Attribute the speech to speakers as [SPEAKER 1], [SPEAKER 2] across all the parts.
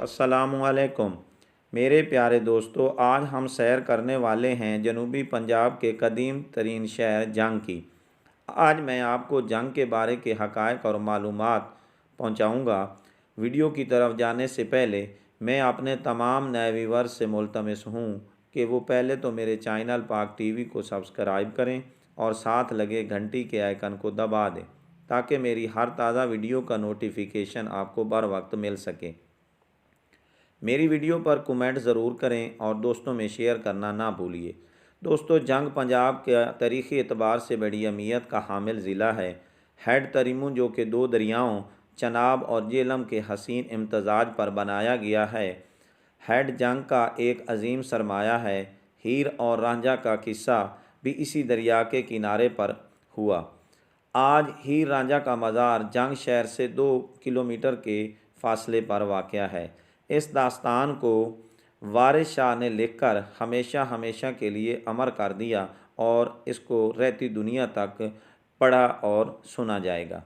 [SPEAKER 1] अस्सलामुअलैकुम मेरे प्यारे दोस्तों, आज हम सैर करने वाले हैं जनूबी पंजाब के कदीम तरीन शहर जंग की। आज मैं आपको जंग के बारे के हक़ाइक़ और मालूमात पहुंचाऊंगा। वीडियो की तरफ जाने से पहले मैं अपने तमाम नए व्यूअर्स से मुल्तमस हूं कि वो पहले तो मेरे चैनल पाक टीवी को सब्सक्राइब करें और साथ लगे घंटी के आइकन को दबा दें ताकि मेरी हर ताज़ा वीडियो का नोटिफिकेशन आपको बर वक्त मिल सके। मेरी वीडियो पर कमेंट ज़रूर करें और दोस्तों में शेयर करना ना भूलिए। दोस्तों, जंग पंजाब के तारीख़ी एतबार से बड़ी अहमियत का हामिल ज़िला है। हेड तरीमू, जो कि दो दरियाओं चनाब और जेहलम के हसीन इम्तजाज पर बनाया गया है, हेड जंग का एक अजीम सरमाया है। हीर और रांझा का किस्सा भी इसी दरिया के किनारे पर हुआ। आज हीर रांझा का मज़ार जंग शहर से 2 किलोमीटर के फासले पर वाक़या है। इस दास्तान को वारिस शाह ने लिखकर हमेशा हमेशा के लिए अमर कर दिया और इसको रहती दुनिया तक पढ़ा और सुना जाएगा।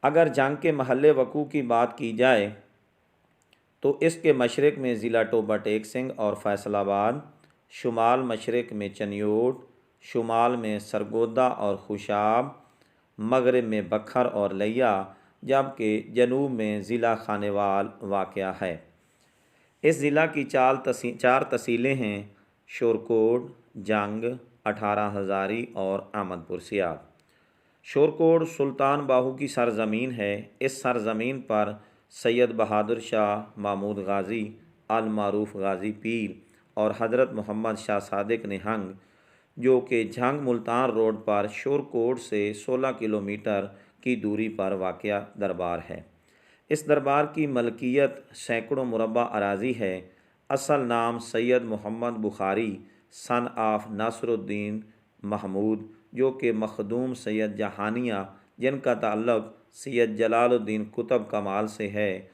[SPEAKER 1] अगर जंग के महल वक़ू की बात की जाए तो इसके मशरक़ में ज़िला टोबा टेक सिंह और फैसलाबाद, शुमाल मशरक़ में चनियोट, शुमाल में सरगोदा और खुशाब, मगरब में बखर और लिया, जबकि जनूब में ज़िला खानेवाल वाक़या है। इस ज़िला की चार तहसीलें हैं: शोरकोट, जंग, 18 हज़ारी और अहमदपुर सियाल। शोरकोट सुल्तान बाहू की सरज़मीन है। इस सरज़मीन पर सैयद बहादुर शाह महमूद गाज़ी, अल मारूफ गाज़ी पीर और हज़रत मोहम्मद शाह सादिक निहंग, जो कि जंग मुल्तान रोड पर शोरकोट से 16 किलोमीटर की दूरी पर वाक़या दरबार है। इस दरबार की मलकियत सैकड़ों मुरबा अराज़ी है। असल नाम सैयद मोहम्मद बुखारी सन ऑफ नासरुद्दीन महमूद, जो कि मखदूम सैयद जहानिया, जिनका ताल्लुक़ सैयद जलालुद्दीन कुतुब कमाल से है।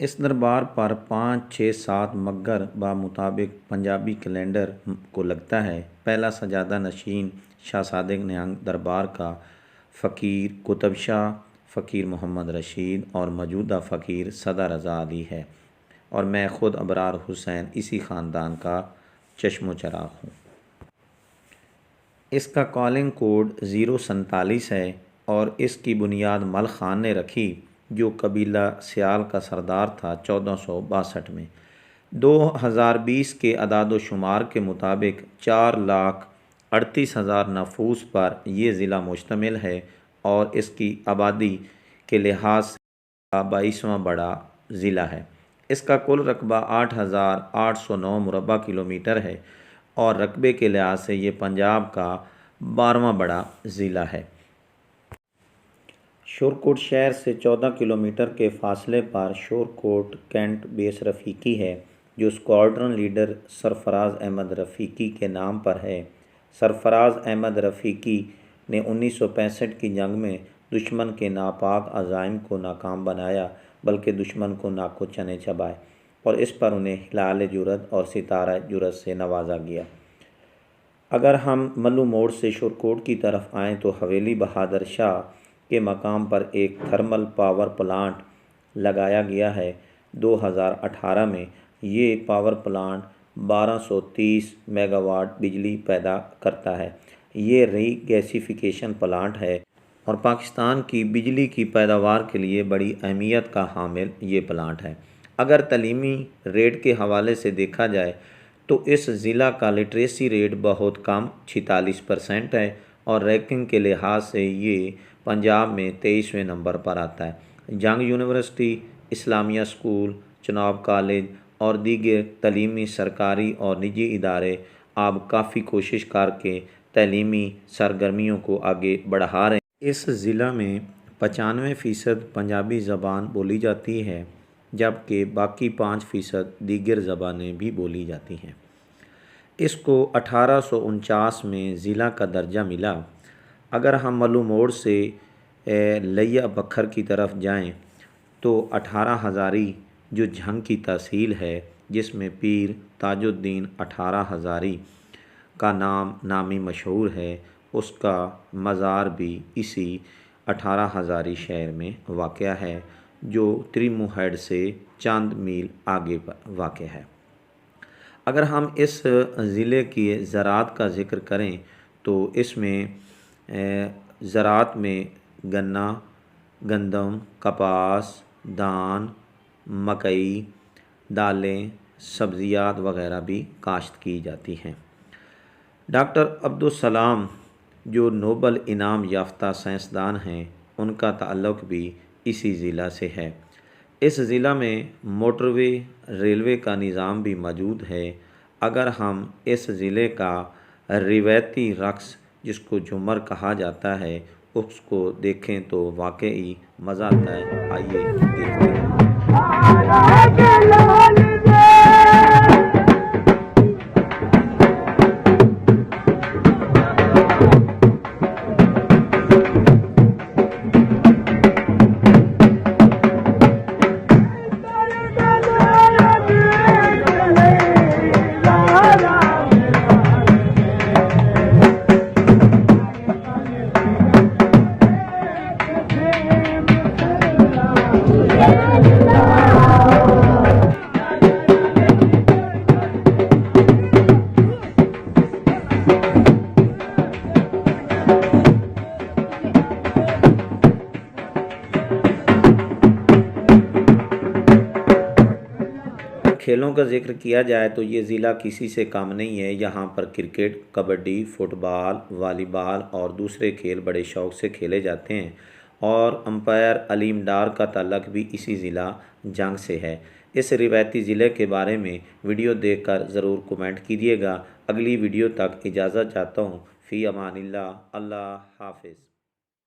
[SPEAKER 1] इस दरबार पर 5, 6, 7 मगर मुताबिक पंजाबी कैलेंडर को लगता है। पहला सजादा नशीन शाह सादिक निहंग दरबार का फ़कीर कुतुब शाह, फ़कीर मोहम्मद रशीद और मौजूदा फ़कीर सदा रज़ा अली है, और मैं ख़ुद अबरार हुसैन इसी ख़ानदान का चश्मो चराग़ हूँ। इसका कॉलिंग कोड 047 है और इसकी बुनियाद मल ख़ान ने रखी, जो कबीला सियाल का सरदार था 1462 में। 2020 के अदाद शुमार के मुताबिक 4,38,000 नफूस पर यह ज़िला मुश्तमिल है और इसकी आबादी के लिहाज से 22वां बड़ा ज़िला है। इसका कुल रकबा 8,809 मुरबा किलोमीटर है और रकबे के लिहाज से ये पंजाब का 12वां बड़ा ज़िला है। शोरकोट शहर से 14 किलोमीटर के फासले पर शोरकोट कैंट बेस रफ़ीकी है, जो स्क्वाड्रन लीडर सरफराज अहमद रफ़ीकी के नाम पर है। सरफराज अहमद रफ़ीकी ने 1965 की जंग में दुश्मन के नापाक अज़ाइम को नाकाम बनाया, बल्कि दुश्मन को नाको चने चबाए और इस पर उन्हें हिलाल जुरत और सितारा जुरत से नवाजा गया। अगर हम मल्लू मोड़ से शोरकोट की तरफ आएँ तो हवेली बहादुर शाह के मकाम पर एक थर्मल पावर प्लांट लगाया गया है। 2018 में ये पावर प्लांट 1230 मेगावाट बिजली पैदा करता है। ये रीगैसिफिकेशन प्लांट है और पाकिस्तान की बिजली की पैदावार के लिए बड़ी अहमियत का हामिल ये प्लांट है। अगर तलीमी रेट के हवाले से देखा जाए तो इस ज़िला का लिटरेसी रेट बहुत कम 46% है और रैंकिंग के लिहाज से ये पंजाब में 23वें नंबर पर आता है। जंग university, Islamia school, Chenab college और दीगर तलीमी सरकारी और निजी इदारे अब काफ़ी कोशिश करके तलीमी सरगर्मियों को आगे बढ़ा रहे हैं। इस ज़िला में 95% पंजाबी ज़बान बोली जाती है, जबकि बाकी 5% दीगर ज़बानें भी बोली जाती हैं। इसको 1849 में ज़िला का दर्जा मिला। अगर हम मल्लू मोड़ से लिया बखर की तरफ जाएं तो 18 हज़ारी जो जंग की तहसील है, जिसमें पीर ताजुद्दीन 18 हज़ारी का नामी मशहूर है, उसका मज़ार भी इसी 18 हज़ारी शहर में वाक़या है, जो त्रिमुहैड़ से चंद मील आगे पर वाक़ है। अगर हम इस ज़िले की ज़राअत का ज़िक्र करें तो इसमें ज़राअत में गन्ना, गंदम, कपास, धान, मकई, दालें, सब्ज़ियात वग़ैरह भी काश्त की जाती हैं। डॉक्टर अब्दुल सलाम जो नोबल इनाम याफ्ता साइंसदान हैं, उनका ताल्लुक़ भी इसी ज़िला से है। इस ज़िला में मोटरवे, रेलवे का निज़ाम भी मौजूद है। अगर हम इस ज़िले का रिवायती रक़्स जिसको झूमर कहा जाता है उसको देखें तो वाकई मज़ा आता है। आइए देखते हैं। खेलों का ज़िक्र किया जाए तो ये ज़िला किसी से कम नहीं है। यहाँ पर क्रिकेट, कबड्डी, फुटबॉल, वॉलीबॉल और दूसरे खेल बड़े शौक़ से खेले जाते हैं और अंपायर अलीम डार का ताल्लुक़ भी इसी ज़िला जंग से है। इस रिवायती ज़िले के बारे में वीडियो देखकर ज़रूर कमेंट कीजिएगा। अगली वीडियो तक इजाज़त चाहता हूँ। फ़ी अमानिल्लाह। अल्लाह हाफ़िज़।